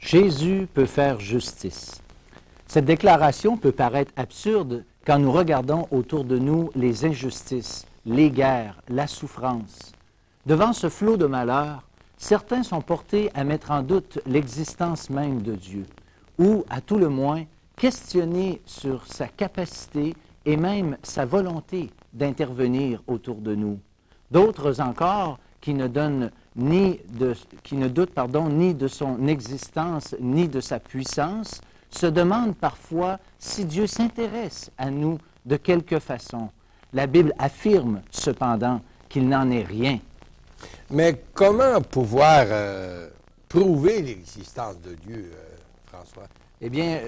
Jésus peut faire justice. Cette déclaration peut paraître absurde quand nous regardons autour de nous les injustices, les guerres, la souffrance. Devant ce flot de malheur, certains sont portés à mettre en doute l'existence même de Dieu, ou, à tout le moins, questionner sur sa capacité et même sa volonté d'intervenir autour de nous. D'autres encore qui ne doutent ni de son existence ni de sa puissance, se demandent parfois si Dieu s'intéresse à nous de quelque façon. La Bible affirme cependant qu'il n'en est rien. Mais comment pouvoir prouver l'existence de Dieu, François? Eh bien,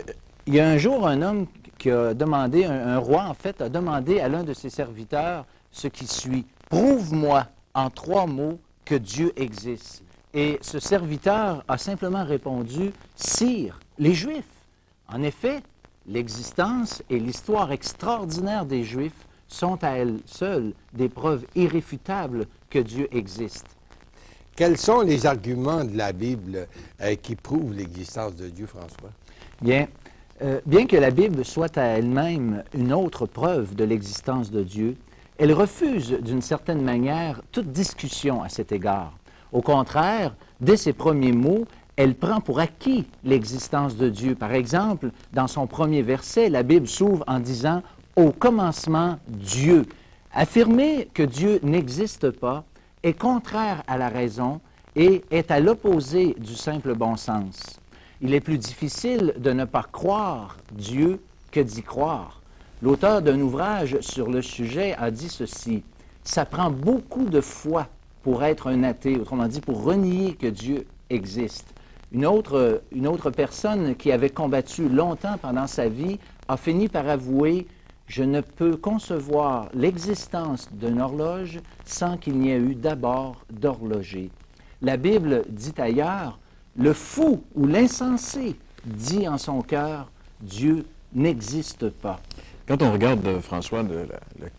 il y a un jour un homme qui a demandé, un roi en fait, a demandé à l'un de ses serviteurs ce qui suit. « Prouve-moi en 3 mots que Dieu existe. » Et ce serviteur a simplement répondu « Sire, les Juifs. » En effet, l'existence et l'histoire extraordinaire des Juifs sont à elles seules des preuves irréfutables que Dieu existe. Quels sont les arguments de la Bible qui prouvent l'existence de Dieu, François? Bien que la Bible soit à elle-même une autre preuve de l'existence de Dieu, elle refuse d'une certaine manière toute discussion à cet égard. Au contraire, dès ses premiers mots, elle prend pour acquis l'existence de Dieu. Par exemple, dans son premier verset, la Bible s'ouvre en disant « Au commencement, Dieu ». Affirmer que Dieu n'existe pas est contraire à la raison et est à l'opposé du simple bon sens. Il est plus difficile de ne pas croire Dieu que d'y croire. L'auteur d'un ouvrage sur le sujet a dit ceci: « Ça prend beaucoup de foi pour être un athée, autrement dit pour renier que Dieu existe. » Une autre personne qui avait combattu longtemps pendant sa vie a fini par avouer « Je ne peux concevoir l'existence d'une horloge sans qu'il n'y ait eu d'abord d'horloger. » La Bible dit ailleurs « Le fou ou l'insensé dit en son cœur « Dieu n'existe pas. » Quand on regarde, François, le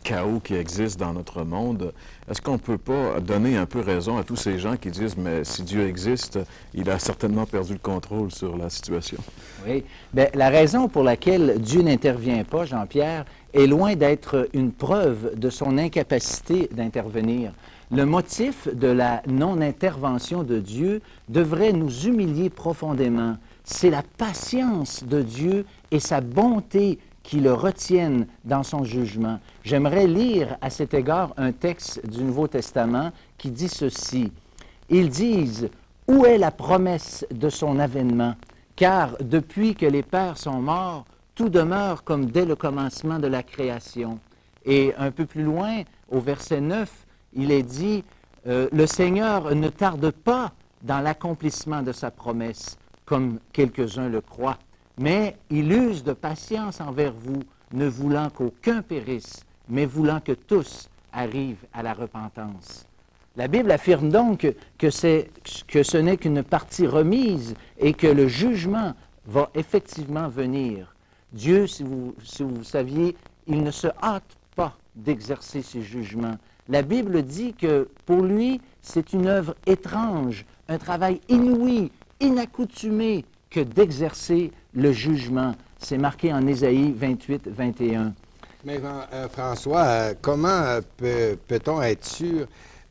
chaos qui existe dans notre monde, est-ce qu'on ne peut pas donner un peu raison à tous ces gens qui disent « mais si Dieu existe, il a certainement perdu le contrôle sur la situation ». Oui. Bien, la raison pour laquelle Dieu n'intervient pas, Jean-Pierre, est loin d'être une preuve de son incapacité d'intervenir. Le motif de la non-intervention de Dieu devrait nous humilier profondément. C'est la patience de Dieu et sa bonté qui le retiennent dans son jugement. J'aimerais lire à cet égard un texte du Nouveau Testament qui dit ceci. Ils disent « Où est la promesse de son avènement? Car depuis que les pères sont morts, tout demeure comme dès le commencement de la création. » Et un peu plus loin, au verset 9, il est dit « Le Seigneur ne tarde pas dans l'accomplissement de sa promesse, comme quelques-uns le croient. Mais il use de patience envers vous, ne voulant qu'aucun périsse, mais voulant que tous arrivent à la repentance. » La Bible affirme donc que ce n'est qu'une partie remise et que le jugement va effectivement venir. Dieu, si vous saviez, il ne se hâte pas d'exercer ses jugements. La Bible dit que pour lui, c'est une œuvre étrange, un travail inouï, inaccoutumé, que d'exercer le jugement. C'est marqué en Ésaïe 28, 21. Mais François, comment peut-on être sûr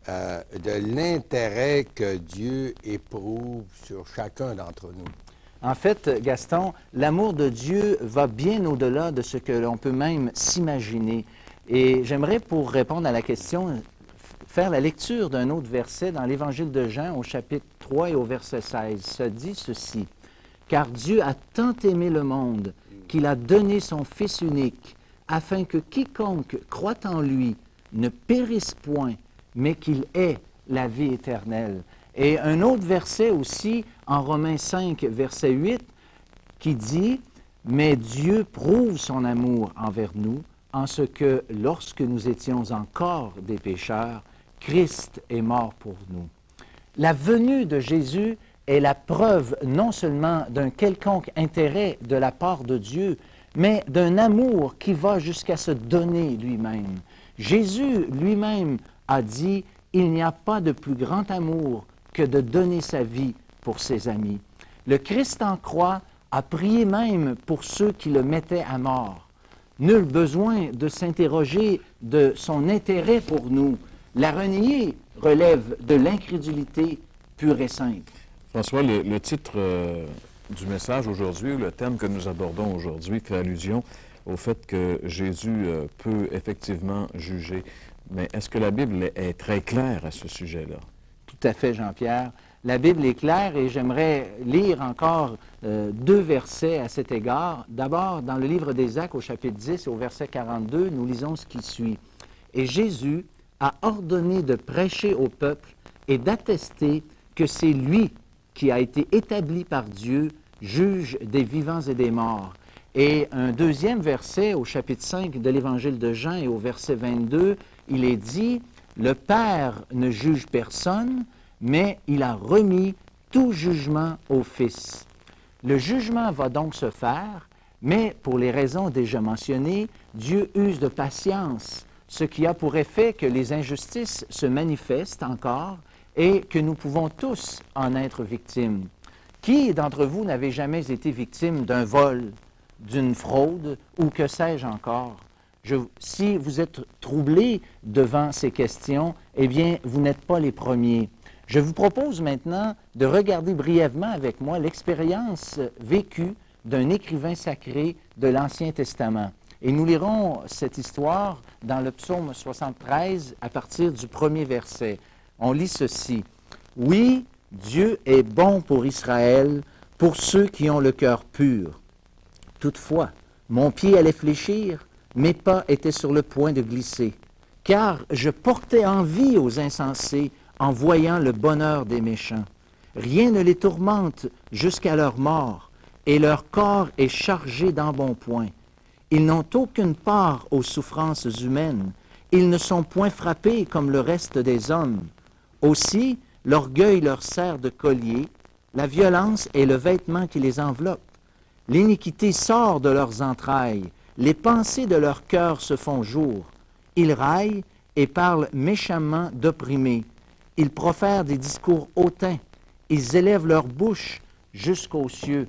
de l'intérêt que Dieu éprouve sur chacun d'entre nous? En fait, Gaston, l'amour de Dieu va bien au-delà de ce que l'on peut même s'imaginer. Et j'aimerais, pour répondre à la question, faire la lecture d'un autre verset dans l'Évangile de Jean au chapitre 3 et au verset 16. Ça dit ceci: « Car Dieu a tant aimé le monde qu'il a donné son Fils unique, afin que quiconque croit en lui ne périsse point, mais qu'il ait la vie éternelle. » Et un autre verset aussi, en Romains 5, verset 8, qui dit « Mais Dieu prouve son amour envers nous, en ce que, lorsque nous étions encore des pécheurs, Christ est mort pour nous. » La venue de Jésus est la preuve non seulement d'un quelconque intérêt de la part de Dieu, mais d'un amour qui va jusqu'à se donner lui-même. Jésus lui-même a dit « Il n'y a pas de plus grand amour que de donner sa vie pour ses amis. » Le Christ en croix a prié même pour ceux qui le mettaient à mort. Nul besoin de s'interroger de son intérêt pour nous. La renier relève de l'incrédulité pure et simple. François, le titre du message aujourd'hui, le thème que nous abordons aujourd'hui, fait allusion au fait que Jésus peut effectivement juger. Mais est-ce que la Bible est très claire à ce sujet-là? Tout à fait, Jean-Pierre. La Bible est claire et j'aimerais lire encore 2 versets à cet égard. D'abord, dans le livre des Actes, au chapitre 10, au verset 42, nous lisons ce qui suit. « Et Jésus a ordonné de prêcher au peuple et d'attester que c'est lui qui a été établi par Dieu, juge des vivants et des morts. » Et un deuxième verset, au chapitre 5 de l'Évangile de Jean et au verset 22, il est dit « Le Père ne juge personne, mais il a remis tout jugement au Fils. » Le jugement va donc se faire, mais pour les raisons déjà mentionnées, Dieu use de patience, ce qui a pour effet que les injustices se manifestent encore et que nous pouvons tous en être victimes. Qui d'entre vous n'avait jamais été victime d'un vol, d'une fraude ou que sais-je encore? Si vous êtes troublés devant ces questions, eh bien, vous n'êtes pas les premiers. Je vous propose maintenant de regarder brièvement avec moi l'expérience vécue d'un écrivain sacré de l'Ancien Testament. Et nous lirons cette histoire dans le psaume 73 à partir du premier verset. On lit ceci. « Oui, Dieu est bon pour Israël, pour ceux qui ont le cœur pur. Toutefois, mon pied allait fléchir, mes pas étaient sur le point de glisser, car je portais envie aux insensés en voyant le bonheur des méchants. Rien ne les tourmente jusqu'à leur mort, et leur corps est chargé d'embonpoint. Ils n'ont aucune part aux souffrances humaines, ils ne sont point frappés comme le reste des hommes. Aussi, l'orgueil leur sert de collier, la violence est le vêtement qui les enveloppe. L'iniquité sort de leurs entrailles, les pensées de leur cœur se font jour. Ils raillent et parlent méchamment d'opprimés. Ils profèrent des discours hautains. Ils élèvent leur bouche jusqu'aux cieux. »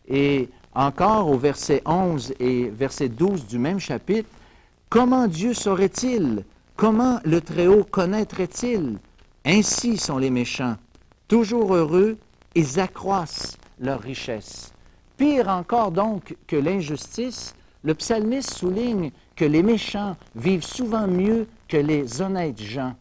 Et encore au verset 11 et verset 12 du même chapitre, « Comment Dieu saurait-il? Comment le Très-Haut connaîtrait-il? Ainsi sont les méchants. Toujours heureux, ils accroissent leur richesse. » Pire encore donc que l'injustice, le psalmiste souligne que les méchants vivent souvent mieux que les honnêtes gens.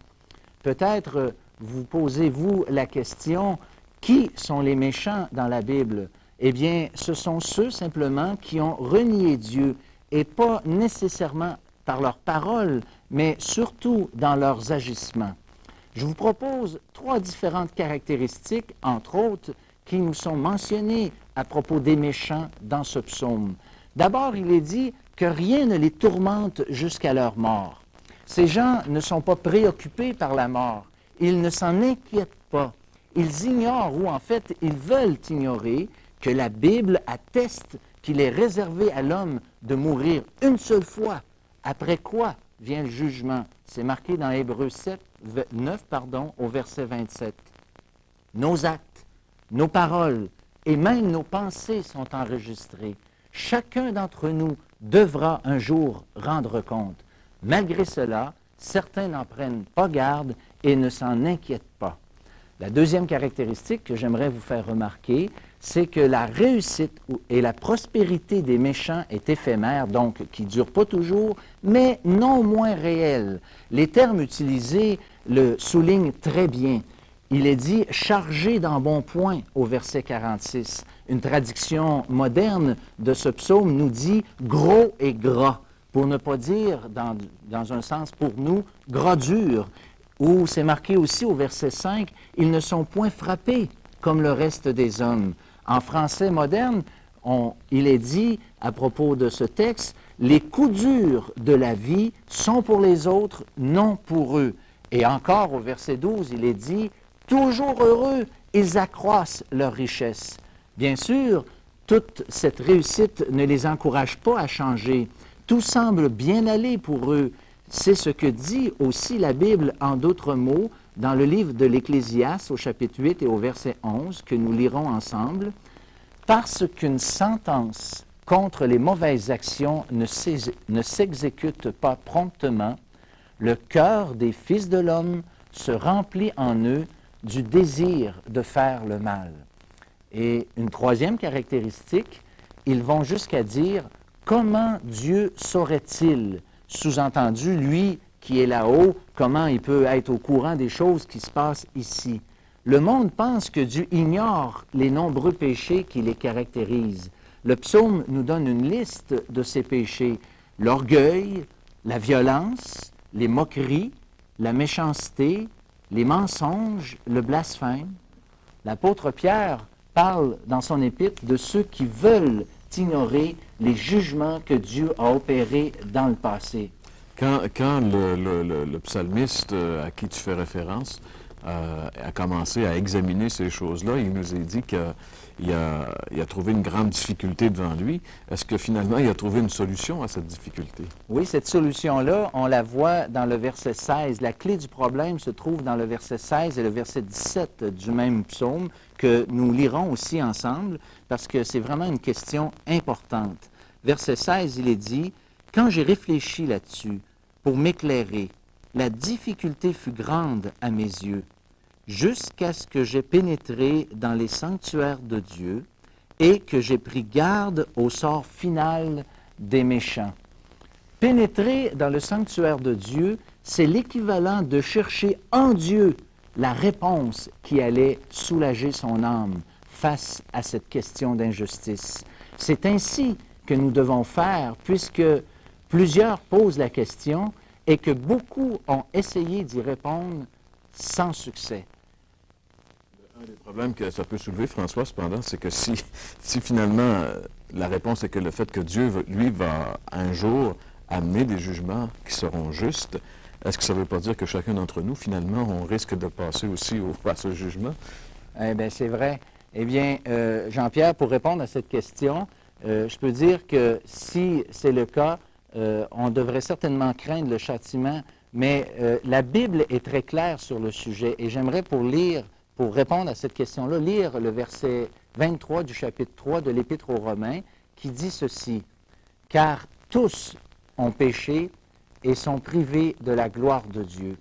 Peut-être vous posez-vous la question, qui sont les méchants dans la Bible? Eh bien, ce sont ceux simplement qui ont renié Dieu, et pas nécessairement par leurs paroles, mais surtout dans leurs agissements. Je vous propose 3 différentes caractéristiques, entre autres, qui nous sont mentionnées à propos des méchants dans ce psaume. D'abord, il est dit que rien ne les tourmente jusqu'à leur mort. Ces gens ne sont pas préoccupés par la mort. Ils ne s'en inquiètent pas. Ils ignorent, ou en fait, ils veulent ignorer que la Bible atteste qu'il est réservé à l'homme de mourir une seule fois, après quoi vient le jugement. C'est marqué dans Hébreux 9, au verset 27. Nos actes, nos paroles et même nos pensées sont enregistrées. Chacun d'entre nous devra un jour rendre compte. Malgré cela, certains n'en prennent pas garde et ne s'en inquiètent pas. La deuxième caractéristique que j'aimerais vous faire remarquer, c'est que la réussite et la prospérité des méchants est éphémère, donc qui ne dure pas toujours, mais non moins réelle. Les termes utilisés le soulignent très bien. Il est dit « chargé d'embonpoint » au verset 46. Une traduction moderne de ce psaume nous dit « gros et gras », pour ne pas dire, dans un sens pour nous, « gras dur », où c'est marqué aussi au verset 5 « ils ne sont point frappés comme le reste des hommes ». En français moderne, il est dit à propos de ce texte « les coups durs de la vie sont pour les autres, non pour eux ». Et encore au verset 12, il est dit « toujours heureux, ils accroissent leur richesse ». Bien sûr, toute cette réussite ne les encourage pas à changer. Tout semble bien aller pour eux. C'est ce que dit aussi la Bible en d'autres mots dans le livre de l'Ecclésiaste au chapitre 8 et au verset 11 que nous lirons ensemble. Parce qu'une sentence contre les mauvaises actions ne s'exécute pas promptement, le cœur des fils de l'homme se remplit en eux du désir de faire le mal. Et une troisième caractéristique, ils vont jusqu'à dire « Comment Dieu saurait-il » Sous-entendu, lui qui est là-haut, comment il peut être au courant des choses qui se passent ici. Le monde pense que Dieu ignore les nombreux péchés qui les caractérisent. Le psaume nous donne une liste de ces péchés. L'orgueil, la violence, les moqueries, la méchanceté, les mensonges, le blasphème. L'apôtre Pierre parle dans son épître de ceux qui veulent ignorer les jugements que Dieu a opérés dans le passé. Quand le psalmiste à qui tu fais référence a commencé à examiner ces choses-là, il nous a dit qu'il a trouvé une grande difficulté devant lui. Est-ce que finalement, il a trouvé une solution à cette difficulté? Oui, cette solution-là, on la voit dans le verset 16. La clé du problème se trouve dans le verset 16 et le verset 17 du même psaume que nous lirons aussi ensemble parce que c'est vraiment une question importante. Verset 16, il est dit « Quand j'ai réfléchi là-dessus pour m'éclairer, la difficulté fut grande à mes yeux, jusqu'à ce que j'ai pénétré dans les sanctuaires de Dieu et que j'ai pris garde au sort final des méchants. » Pénétrer dans le sanctuaire de Dieu, c'est l'équivalent de chercher en Dieu la réponse qui allait soulager son âme face à cette question d'injustice. C'est ainsi que nous devons faire, puisque plusieurs posent la question et que beaucoup ont essayé d'y répondre sans succès. Un des problèmes que ça peut soulever, François, cependant, c'est que si finalement la réponse est que le fait que Dieu, lui, va un jour amener des jugements qui seront justes, est-ce que ça ne veut pas dire que chacun d'entre nous, finalement, on risque de passer aussi à ce jugement? Eh bien, c'est vrai. Eh bien, Jean-Pierre, pour répondre à cette question, je peux dire que si c'est le cas, on devrait certainement craindre le châtiment, mais la Bible est très claire sur le sujet. Et j'aimerais, pour répondre à cette question-là, lire le verset 23 du chapitre 3 de l'Épître aux Romains, qui dit ceci, « Car tous ont péché et sont privés de la gloire de Dieu. »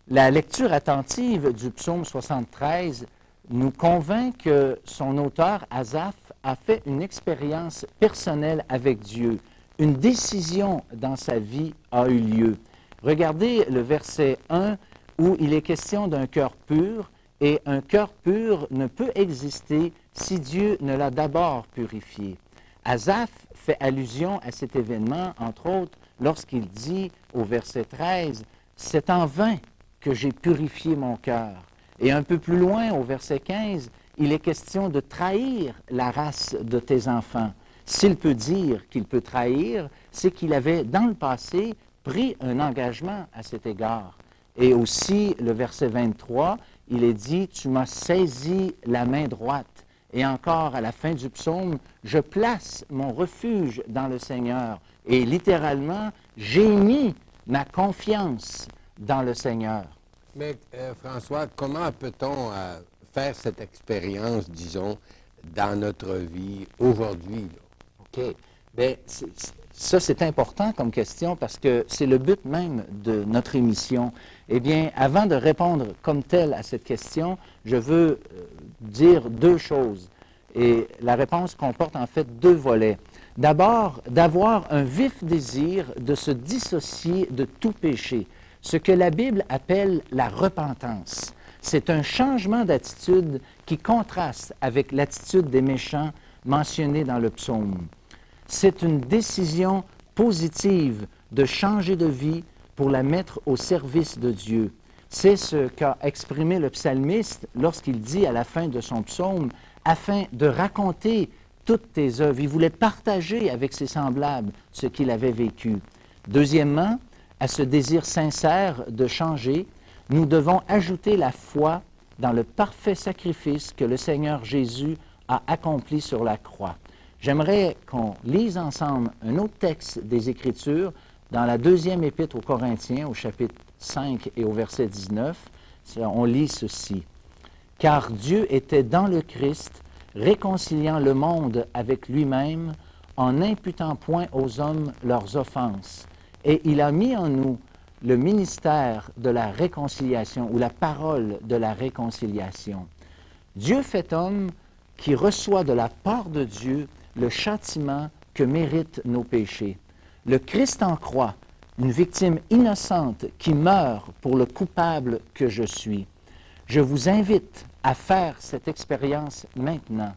La lecture attentive du psaume 73 nous convainc que son auteur, Asaph, a fait une expérience personnelle avec Dieu. Une décision dans sa vie a eu lieu. Regardez le verset 1 où il est question d'un cœur pur, et un cœur pur ne peut exister si Dieu ne l'a d'abord purifié. Asaph fait allusion à cet événement, entre autres, lorsqu'il dit au verset 13, « C'est en vain que j'ai purifié mon cœur. » Et un peu plus loin, au verset 15, il est question de trahir la race de tes enfants. S'il peut dire qu'il peut trahir, c'est qu'il avait, dans le passé, pris un engagement à cet égard. Et aussi, le verset 23, il est dit, « Tu m'as saisi la main droite. » Et encore, à la fin du psaume, « Je place mon refuge dans le Seigneur. » Et littéralement, « J'ai mis ma confiance dans le Seigneur. » Mais François, comment peut-on faire cette expérience, disons, dans notre vie aujourd'hui? OK. Bien, ça, c'est important comme question parce que c'est le but même de notre émission. Eh bien, avant de répondre comme tel à cette question, je veux dire deux choses. Et la réponse comporte en fait deux volets. D'abord, d'avoir un vif désir de se dissocier de tout péché, ce que la Bible appelle la repentance. C'est un changement d'attitude qui contraste avec l'attitude des méchants mentionnée dans le psaume. C'est une décision positive de changer de vie pour la mettre au service de Dieu. C'est ce qu'a exprimé le psalmiste lorsqu'il dit à la fin de son psaume, afin de raconter toutes tes œuvres. Il voulait partager avec ses semblables ce qu'il avait vécu. Deuxièmement, à ce désir sincère de changer, nous devons ajouter la foi dans le parfait sacrifice que le Seigneur Jésus a accompli sur la croix. J'aimerais qu'on lise ensemble un autre texte des Écritures dans la deuxième épître aux Corinthiens, au chapitre 5 et au verset 19. On lit ceci. « Car Dieu était dans le Christ, réconciliant le monde avec lui-même, en n'imputant point aux hommes leurs offenses. Et il a mis en nous le ministère de la réconciliation ou la parole de la réconciliation. Dieu fait homme qui reçoit de la part de Dieu le châtiment que méritent nos péchés. Le Christ en croix, une victime innocente qui meurt pour le coupable que je suis. Je vous invite à faire cette expérience maintenant.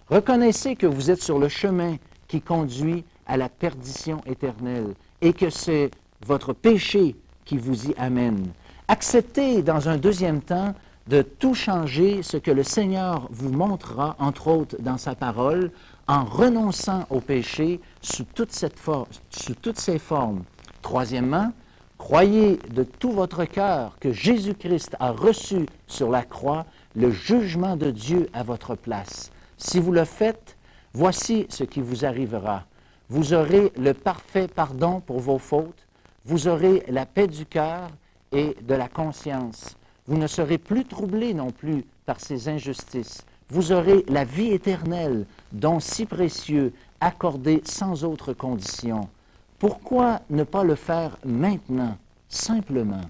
Reconnaissez que vous êtes sur le chemin qui conduit à la perdition éternelle et que c'est votre péché qui vous y amène. Acceptez dans un deuxième temps de tout changer ce que le Seigneur vous montrera, entre autres dans sa parole, en renonçant au péché sous toutes ses formes. Troisièmement, croyez de tout votre cœur que Jésus-Christ a reçu sur la croix le jugement de Dieu à votre place. Si vous le faites, voici ce qui vous arrivera. Vous aurez le parfait pardon pour vos fautes, vous aurez la paix du cœur et de la conscience. Vous ne serez plus troublés non plus par ces injustices. Vous aurez la vie éternelle, don si précieux, accordé sans autre condition. Pourquoi ne pas le faire maintenant, simplement?